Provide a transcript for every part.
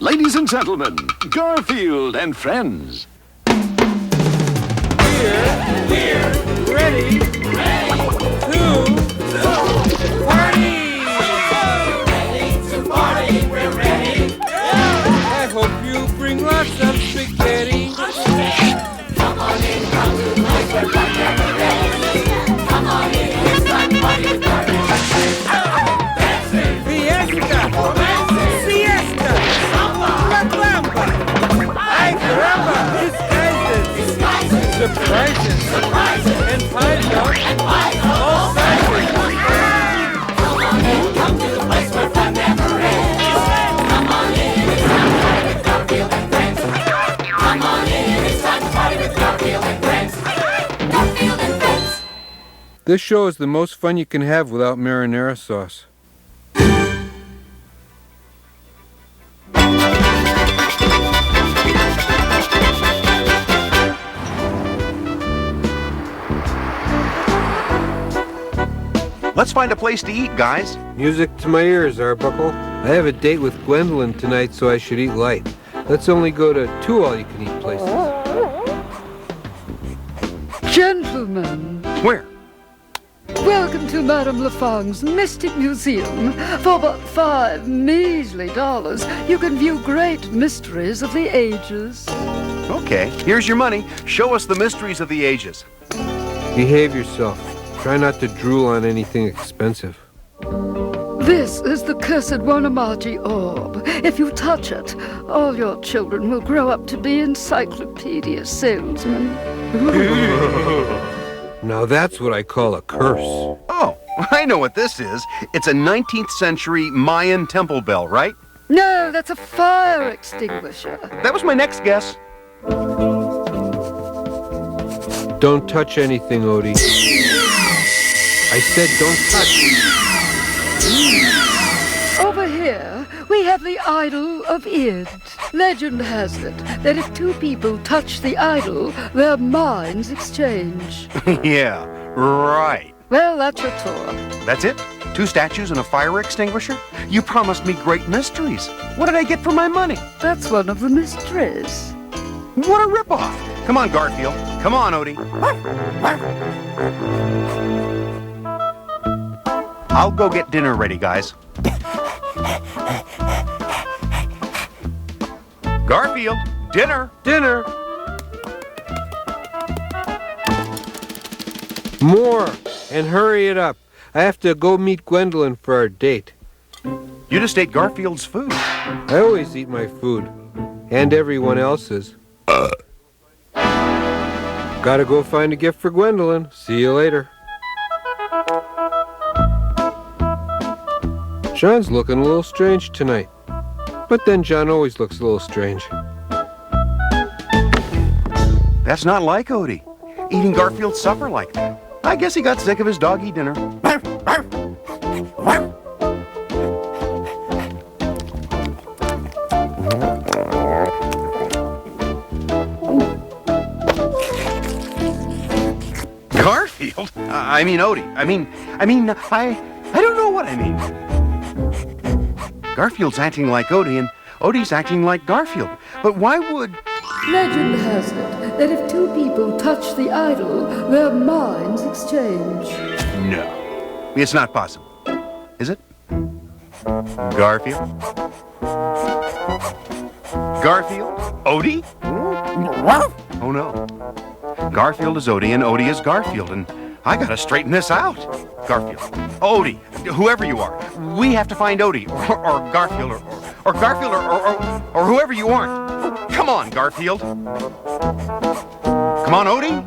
Ladies and gentlemen, Garfield and friends. We're ready to party! Ready to party, we're ready. I hope you bring lots of spaghetti. Come on in, come to the place where fun never ends. Come on in, it's fun party with Garfield and friends. Dancing, Fiesta! romancing, Siesta! samba, La Bamba! Ay, caramba! Disguises! Surprises! And pies out! All sizes! come on in, come to the place where fun never ends. Come on in, it's time to party with Garfield and friends. Come on in, it's time to party with Garfield and friends. Garfield and friends. This show is the most fun you can have without marinara sauce. Let's find a place to eat, guys. Music to my ears, Arbuckle. I have a date with Gwendolyn tonight, so I should eat light. Let's only go to 2 all-you-can-eat places. Gentlemen, Where? welcome to Madame Lafang's Mystic Museum. For but $5 measly you can view great mysteries of the ages. Okay, here's your money. Show us the mysteries of the ages. Behave yourself. Try not to drool on anything expensive. This is the cursed Wanamaji orb. If you touch it, all your children will grow up to be encyclopedia salesmen. Now that's what I call a curse. Oh, I know what this is. It's a 19th century Mayan temple bell, right? No, that's a fire extinguisher. That was my next guess. Don't touch anything, Odie. I said don't touch. Over here, we have the idol of Id. Legend has it that if 2 people touch the idol, their minds exchange. Yeah, right. Well, that's your tour. That's it? 2 statues and a fire extinguisher? You promised me great mysteries. What did I get for my money? That's one of the mysteries. What a ripoff. Come on, Garfield. Come on, Odie. I'll go get dinner ready, guys. Garfield, dinner. Dinner! More! And hurry it up. I have to go meet Gwendolyn for our date. You just ate Garfield's food. I always eat my food. And everyone else's. Gotta go find a gift for Gwendolyn. See you later. John's looking a little strange tonight. But then John always looks a little strange. That's not like Odie. Eating Garfield's supper like that. I guess he got sick of his doggy dinner. Garfield? I mean Odie. I don't know what I mean. Garfield's acting like Odie, and Odie's acting like Garfield. But why would... Legend has it that if 2 people touch the idol, their minds exchange. No. It's not possible. Is it? Garfield? Garfield? Odie? Oh no. Garfield is Odie and Odie is Garfield, and I gotta straighten this out. Garfield. Odie. Whoever you are. We have to find Odie or Garfield or Garfield or whoever you aren't. Come on, Garfield. Come on, Odie.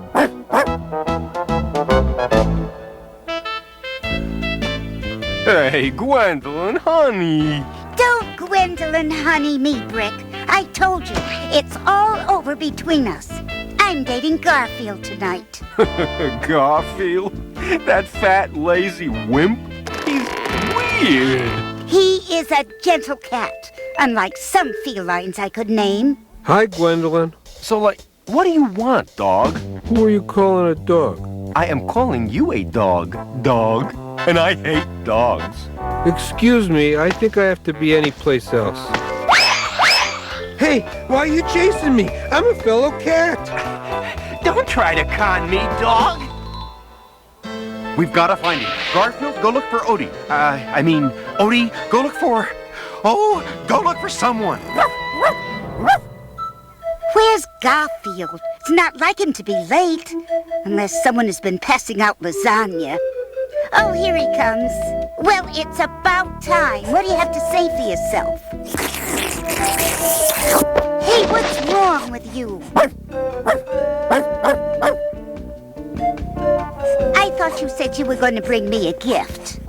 Hey, Gwendolyn, honey. Don't Gwendolyn honey me, Brick. I told you, it's all over between us. I'm dating Garfield tonight. Garfield? That fat, lazy wimp? He's weird. He is a gentle cat, unlike some felines I could name. Hi, Gwendolyn. So, what do you want, dog? Who are you calling a dog? I am calling you a dog, and I hate dogs. Excuse me, I think I have to be anyplace else. Hey, why are you chasing me? I'm a fellow cat. Don't try to con me, dog. We've got to find him. Garfield, go look for Odie. Odie, go look for... Oh, go look for someone. Where's Garfield? It's not like him to be late. Unless someone has been passing out lasagna. Oh, here he comes. Well, it's about time. What do you have to say for yourself? Hey, what's wrong with you? I thought you said you were going to bring me a gift.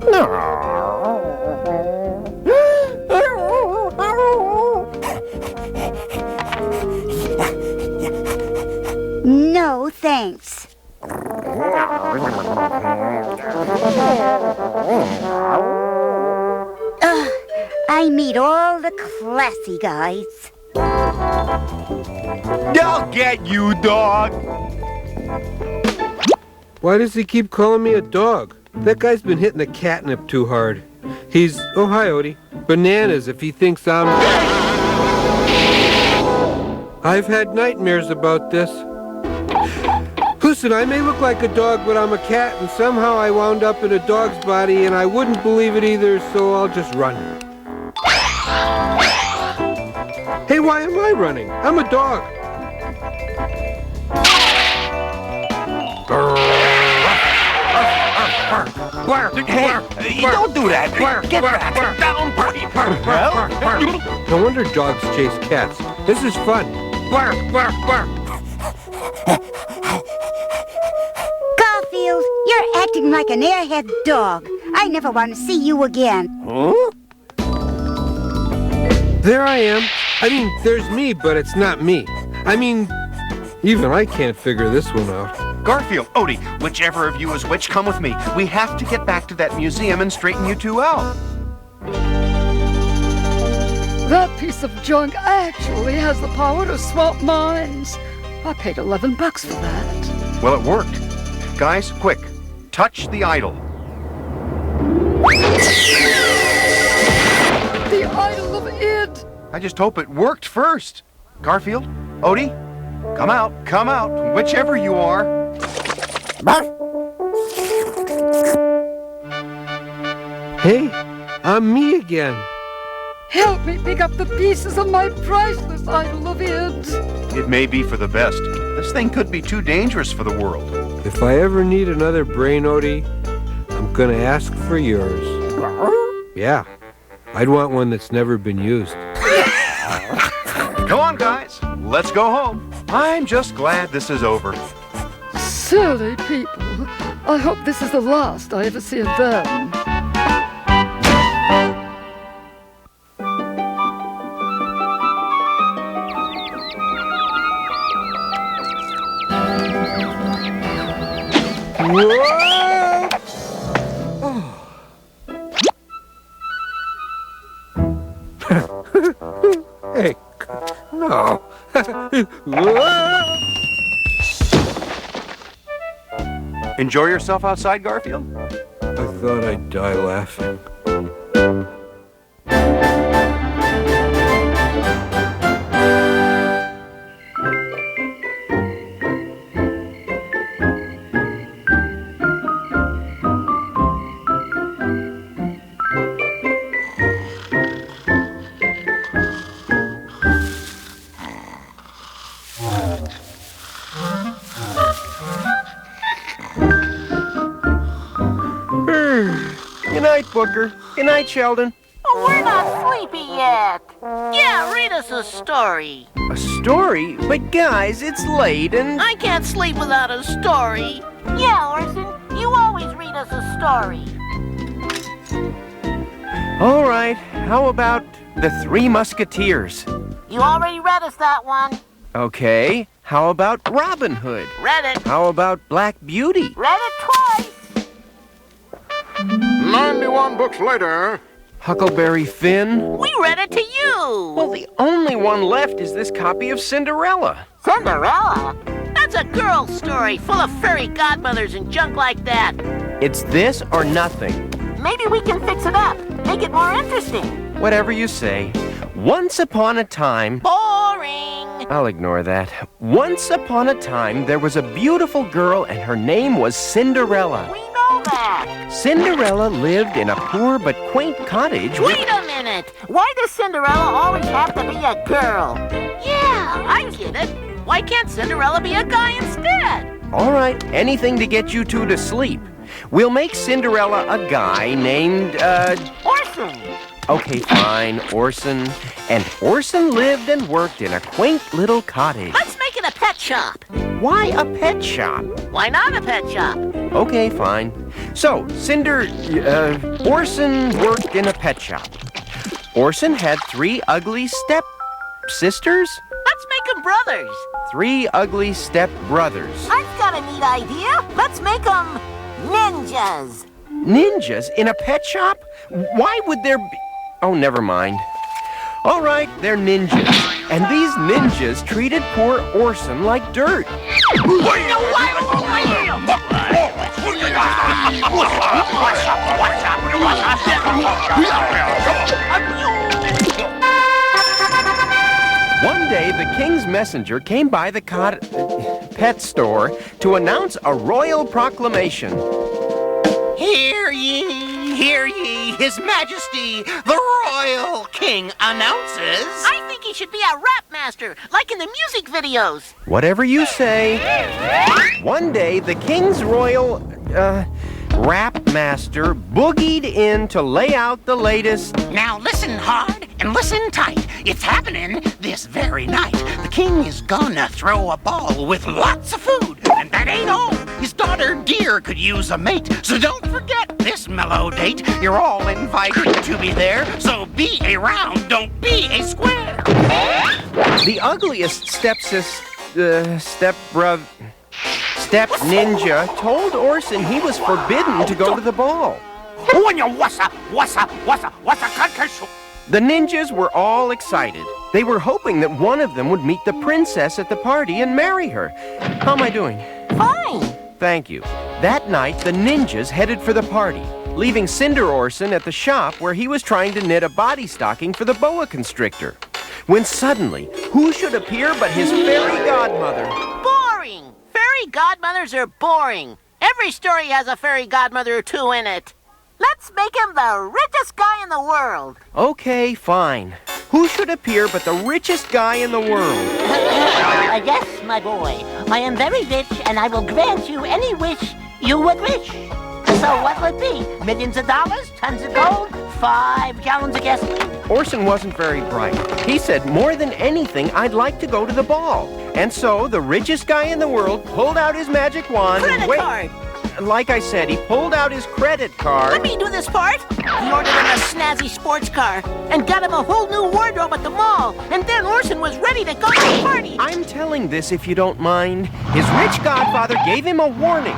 No, thanks. I meet all the classy guys. I'll get you, dog. Why does he keep calling me a dog? That guy's been hitting the catnip too hard. He's, oh hi Odie, bananas if he thinks I'm... I've had nightmares about this. Listen, I may look like a dog, but I'm a cat, and somehow I wound up in a dog's body, and I wouldn't believe it either, so I'll just run. Hey, why am I running? I'm a dog. Hey, don't do that. Get back. Down, puppy. No wonder dogs chase cats. This is fun. Bark, bark, bark. Garfield, you're acting like an airhead dog. I never want to see you again. Huh? There I am. I mean, there's me, but it's not me. I mean, even I can't figure this one out. Garfield, Odie, whichever of you is which, come with me. We have to get back to that museum and straighten you two out. That piece of junk actually has the power to swap minds. I paid $11 for that. Well, it worked. Guys, quick, touch the idol. The idol of id. I just hope it worked first. Garfield, Odie, come out, whichever you are. Hey, I'm me again. Help me pick up the pieces of my priceless idol of id. It may be for the best. This thing could be too dangerous for the world. If I ever need another brain, Odie, I'm gonna ask for yours. Yeah, I'd want one that's never been used. Come on, guys, let's go home. I'm just glad this is over. Silly people. I hope this is the last I ever see of them. Whoa! Oh. Hey, no. Whoa! Enjoy yourself outside, Garfield? I thought I'd die laughing. Good night, Booker. Good night, Sheldon. Oh, we're not sleepy yet. Yeah, read us a story. A story? But guys, it's late and... I can't sleep without a story. Yeah, Orson, you always read us a story. All right, how about The Three Musketeers? You already read us that one. Okay, how about Robin Hood? Read it. How about Black Beauty? Read it twice. 91 books later. Huckleberry Finn? We read it to you. Well, the only one left is this copy of Cinderella. Cinderella? That's a girl's story full of fairy godmothers and junk like that. It's this or nothing. Maybe we can fix it up. Make it more interesting. Whatever you say. Once upon a time... Boring. I'll ignore that. Once upon a time, there was a beautiful girl, and her name was Cinderella. We know that. Cinderella lived in a poor but quaint cottage with... Wait a minute. Why does Cinderella always have to be a girl? Yeah, I get it. Why can't Cinderella be a guy instead? All right, anything to get you two to sleep. We'll make Cinderella a guy named, Orson. Okay, fine, Orson. And Orson lived and worked in a quaint little cottage. Let's make it a pet shop. Why a pet shop? Why not a pet shop? Okay, fine. So, Orson worked in a pet shop. Orson had 3 ugly step-sisters? Let's make them brothers. 3 ugly step-brothers. I've got a neat idea. Let's make them ninjas. Ninjas in a pet shop? Why would there be... Oh, never mind. All right, they're ninjas. And these ninjas treated poor Orson like dirt. One day, the king's messenger came by the pet store to announce a royal proclamation. Hear ye, His Majesty, the Royal King announces... I think he should be a rap master, like in the music videos. Whatever you say. One day, the king's royal, rap master boogied in to lay out the latest... Now listen hard and listen tight. It's happening this very night. The king is gonna throw a ball with lots of food. And that ain't all. His daughter Dear could use a mate. So don't forget this mellow date. You're all invited to be there. So be a round, don't be a square. The ugliest step ninja told Orson he was forbidden to go to the ball. The ninjas were all excited. They were hoping that one of them would meet the princess at the party and marry her. How am I doing? Fine. Thank you. That night, the ninjas headed for the party, leaving Cinder Orson at the shop where he was trying to knit a body stocking for the boa constrictor. When suddenly, who should appear but his fairy godmother? Boring. Fairy godmothers are boring. Every story has a fairy godmother or two in it. Let's make him the richest guy in the world. Okay, fine. Who should appear but the richest guy in the world? Yes, my boy. I am very rich, and I will grant you any wish you would wish. So what would it be? Millions of dollars? Tons of gold? 5 gallons of gasoline? Orson wasn't very bright. He said, more than anything, I'd like to go to the ball. And so the richest guy in the world pulled out his magic wand and Credit card. Like I said, he pulled out his credit card. Let me do this part. He ordered him a snazzy sports car and got him a whole new wardrobe at the mall. And then Orson was ready to go to the party. I'm telling this if you don't mind. His rich godfather gave him a warning.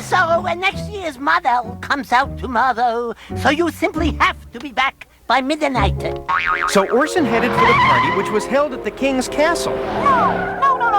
So next year's model comes out tomorrow. So you simply have to be back by midnight. So Orson headed for the party, which was held at the king's castle. No.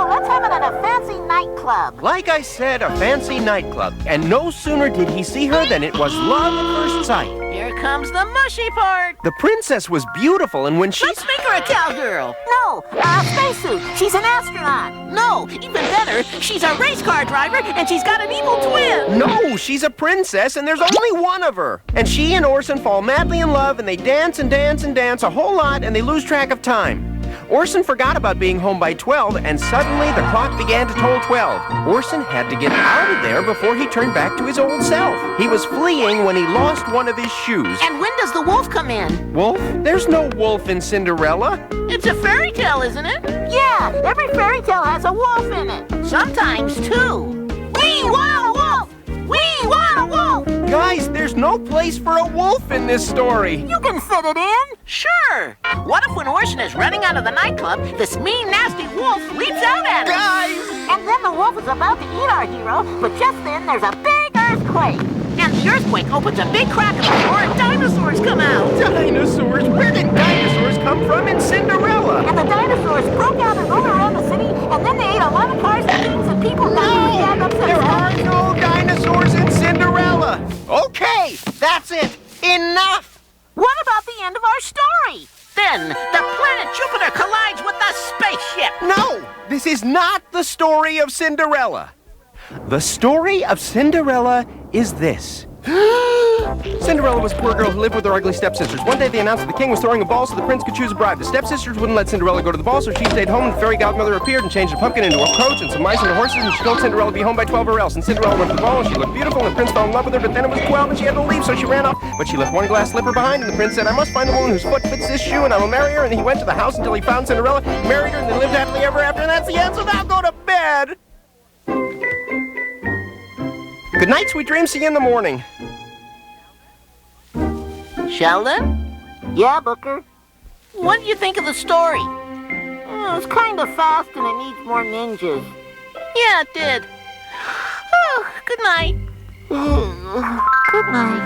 Let's have it at a fancy nightclub. Like I said, a fancy nightclub. And no sooner did he see her than it was love at first sight. Here comes the mushy part. The princess was beautiful, and when she... Let's make her a cowgirl. No, a spacesuit. She's an astronaut. No, even better, she's a race car driver, and she's got an evil twin. No, she's a princess, and there's only one of her. And she and Orson fall madly in love, and they dance and dance and dance a whole lot, and they lose track of time. Orson forgot about being home by 12, and suddenly the clock began to toll 12. Orson had to get out of there before he turned back to his old self. He was fleeing when he lost one of his shoes. And when does the wolf come in? Wolf? There's no wolf in Cinderella. It's a fairy tale, isn't it? Yeah, every fairy tale has a wolf in it. Sometimes 2. We want a wolf! We want a wolf! Guys, there's no place for a wolf in this story. You can fit it in. Sure. What if when Orson is running out of the nightclub, this mean, nasty wolf leaps out at him? Guys! And then the wolf is about to eat our hero, but just then there's a big earthquake. And the earthquake opens a big crack in the floor and dinosaurs come out. Dinosaurs? Where did dinosaurs come from in Cinderella? And the dinosaurs broke out and rolled around the city, and then they ate a lot of cars and things and people. There are no dinosaurs in Cinderella. Okay, that's it. Enough. What about the end of our story? Then the planet Jupiter collides with the spaceship. No! This is not the story of Cinderella. The story of Cinderella is this. Cinderella was a poor girl who lived with her ugly stepsisters. One day they announced that the king was throwing a ball so the prince could choose a bride. The stepsisters wouldn't let Cinderella go to the ball, so she stayed home, and the fairy godmother appeared and changed a pumpkin into a coach and some mice into horses, and she told Cinderella to be home by 12 or else. And Cinderella went to the ball, and she looked beautiful, and the prince fell in love with her, but then it was 12 and she had to leave, so she ran off. But she left one glass slipper behind, and the prince said, I must find a woman whose foot fits this shoe, and I will marry her. And he went to the house until he found Cinderella, married her, and they lived happily ever after, and that's the end, so now go to bed. Good night, sweet dreams. See you in the morning. Sheldon? Yeah, Booker? What do you think of the story? It's kind of fast and it needs more ninjas. Yeah, it did. Oh, good night. Good night.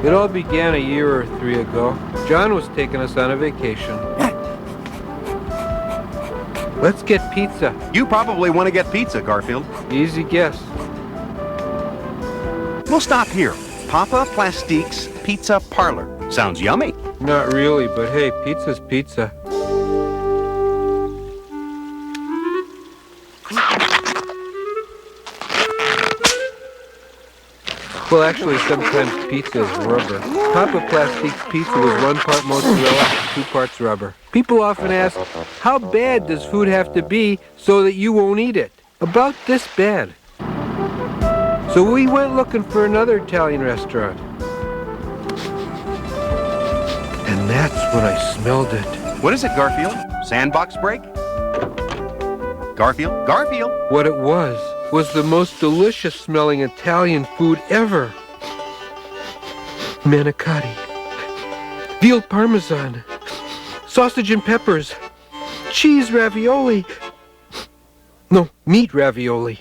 It all began a year or 3 ago. John was taking us on a vacation. Let's get pizza. You probably want to get pizza, Garfield. Easy guess. We'll stop here. Papa Plastique's Pizza Parlor. Sounds yummy. Not really, but hey, pizza's pizza. Well, actually, sometimes pizza is rubber. Papa Plastique's pizza was 1 part mozzarella, 2 parts rubber. People often ask, how bad does food have to be so that you won't eat it? About this bad. So we went looking for another Italian restaurant. And that's when I smelled it. What is it, Garfield? Sandbox break? Garfield? Garfield? What it was the most delicious smelling Italian food ever. Manicotti, veal parmesan, sausage and peppers, cheese ravioli. No, meat ravioli.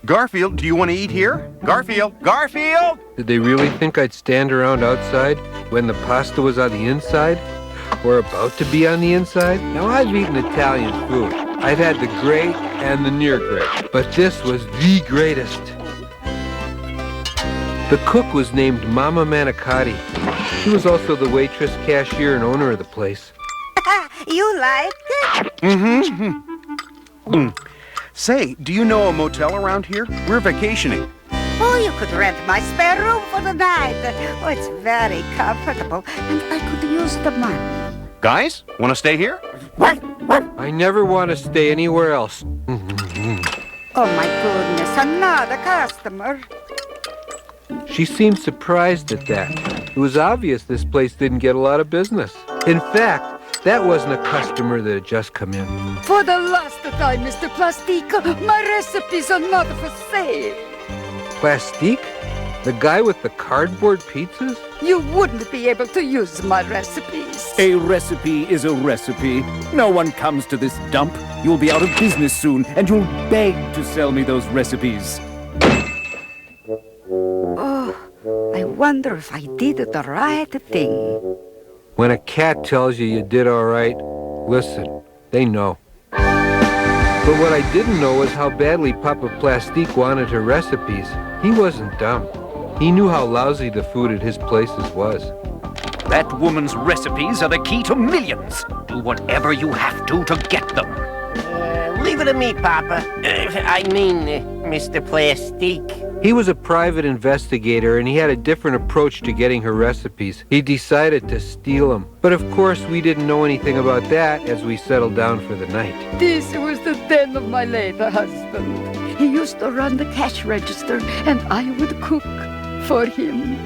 Garfield, do you want to eat here? Garfield! Garfield! Did they really think I'd stand around outside when the pasta was on the inside? Or about to be on the inside? Now, I've eaten Italian food. I've had the great and the near great, but this was the greatest. The cook was named Mama Manicotti. She was also the waitress, cashier, and owner of the place. You like it? Mm-hmm. Say, do you know a motel around here? We're vacationing. Oh, you could rent my spare room for the night. Oh, it's very comfortable, and I could use the money. Guys, want to stay here? I never want to stay anywhere else. Oh, my goodness, another customer. She seemed surprised at that. It was obvious this place didn't get a lot of business. In fact, that wasn't a customer that had just come in. For the last time, Mr. Plastique, my recipes are not for sale. Plastique? The guy with the cardboard pizzas? You wouldn't be able to use my recipes. A recipe is a recipe. No one comes to this dump. You'll be out of business soon, and you'll beg to sell me those recipes. Oh, I wonder if I did the right thing. When a cat tells you you did all right, listen, they know. But what I didn't know was how badly Papa Plastique wanted her recipes. He wasn't dumb. He knew how lousy the food at his places was. That woman's recipes are the key to millions. Do whatever you have to get them. Leave it to me, Papa. Mr. Plastique. He was a private investigator, and he had a different approach to getting her recipes. He decided to steal them. But of course, we didn't know anything about that as we settled down for the night. This was the den of my late husband. He used to run the cash register, and I would cook for him.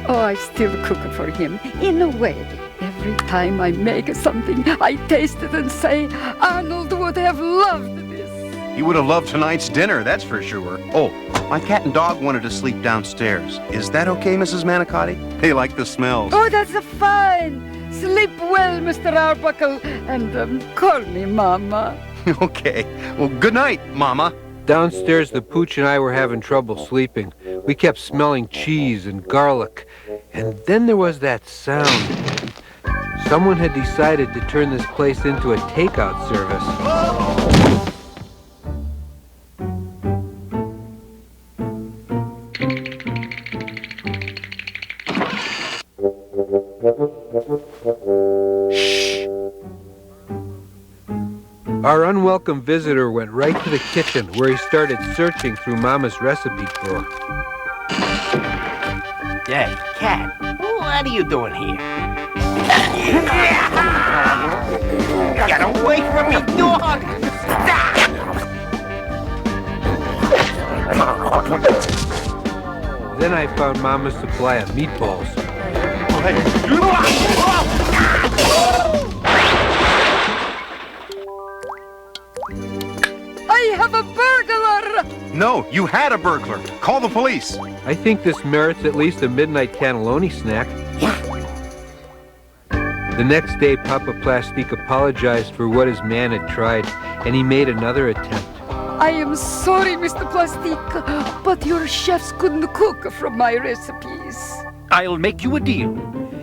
Oh, I still cook for him, in a way. Every time I make something, I taste it and say, Arnold would have loved this. He would have loved tonight's dinner, that's for sure. Oh, my cat and dog wanted to sleep downstairs. Is that okay, Mrs. Manicotti? They like the smells. Oh, that's fine. Sleep well, Mr. Arbuckle, and call me Mama. Okay. Well, good night, Mama. Downstairs, the Pooch and I were having trouble sleeping. We kept smelling cheese and garlic. And then there was that sound. Someone had decided to turn this place into a takeout service. Our unwelcome visitor went right to the kitchen where he started searching through Mama's recipe drawer. Hey, Cat, what are you doing here? Get away from me, dog! Then I found Mama's supply of meatballs. I have a burglar! No, you had a burglar. Call the police. I think this merits at least a midnight cannelloni snack. The next day, Papa Plastique apologized for what his man had tried, and he made another attempt. I am sorry, Mr. Plastique, but your chefs couldn't cook from my recipes. I'll make you a deal.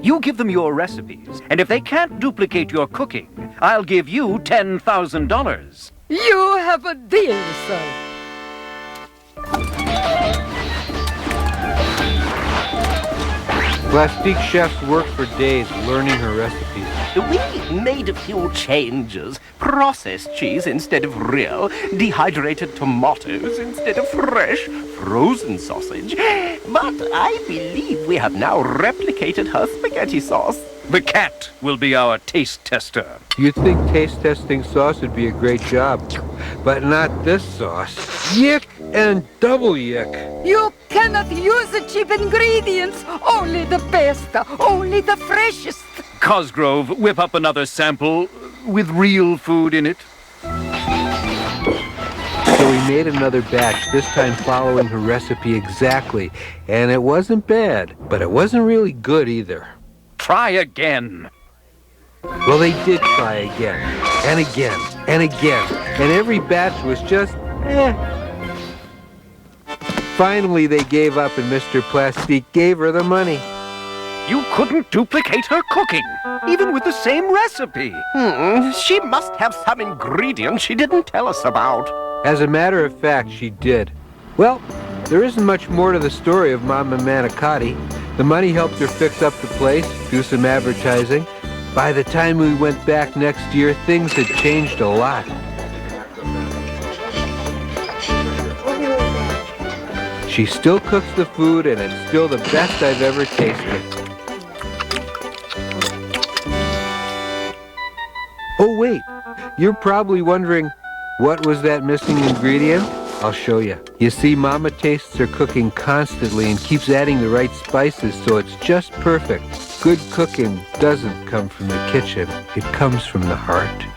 You give them your recipes, and if they can't duplicate your cooking, I'll give you $10,000. You have a deal, sir. Plastique chefs worked for days learning her recipes. We made a few changes. Processed cheese instead of real, dehydrated tomatoes instead of fresh, frozen sausage. But I believe we have now replicated her spaghetti sauce. The cat will be our taste tester. You'd think taste testing sauce would be a great job, but not this sauce. Yick and double yick. You cannot use the cheap ingredients. Only the best, only the freshest. Cosgrove, whip up another sample with real food in it. So we made another batch, this time following her recipe exactly. And it wasn't bad, but it wasn't really good either. Try again. Well, they did try again, and again, and again, and every batch was just, Finally, they gave up, and Mr. Plastique gave her the money. You couldn't duplicate her cooking, even with the same recipe. She must have some ingredient she didn't tell us about. As a matter of fact, she did. Well, there isn't much more to the story of Mama Manicotti. The money helped her fix up the place, do some advertising. By the time we went back next year, things had changed a lot. She still cooks the food, and it's still the best I've ever tasted. Oh, wait. You're probably wondering, what was that missing ingredient? I'll show you. You see, Mama tastes her cooking constantly and keeps adding the right spices so it's just perfect. Good cooking doesn't come from the kitchen. It comes from the heart.